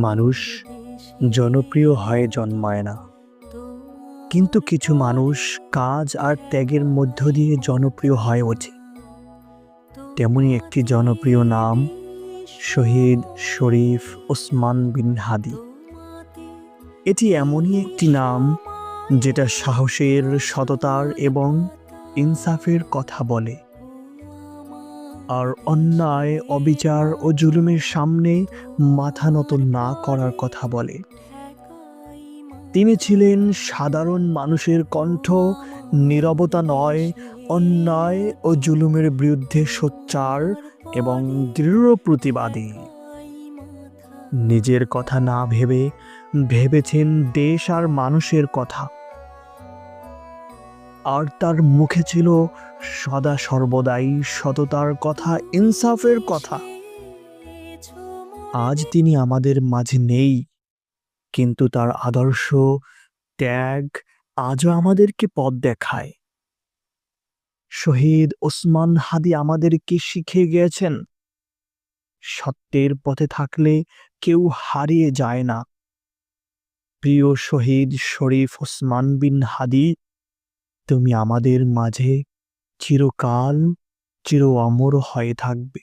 মানুষ জনপ্রিয় হয়ে জন্মায় না, কিন্তু কিছু মানুষ কাজ আর ত্যাগের মধ্য দিয়ে জনপ্রিয় হয়ে ওঠে। তেমনি একটি জনপ্রিয় নাম শহীদ শরীফ ওসমান বিন হাদি। এটি এমনই একটি নাম যেটা সাহসের, সততার এবং ইনসাফের কথা বলে, আর অন্যায়, অবিচার ও জুলুমের সামনে মাথা নত না করার কথা বলে। তিনি ছিলেন সাধারণ মানুষের কণ্ঠ, নীরবতা নয়, অন্যায় ও জুলুমের বিরুদ্ধে সোচ্চার এবং দৃঢ় প্রতিবাদী। নিজের কথা না ভেবে ভেবেছেন দেশ আর মানুষের কথা, আর তার মুখে ছিল সদা সর্বদাই সততার কথা, ইনসাফের কথা। আজ তিনি আমাদের মাঝে নেই, কিন্তু তার আদর্শ, ত্যাগ আজও আমাদেরকে পথ দেখায়। শহীদ ওসমান হাদি আমাদেরকে শিখিয়ে গিয়েছেন, সত্যের পথে থাকলে কেউ হারিয়ে যায় না। প্রিয় শহীদ শরীফ ওসমান বিন হাদি, তুমি আমাদের মাঝে চিরকাল চির অমর হয়ে থাকবে।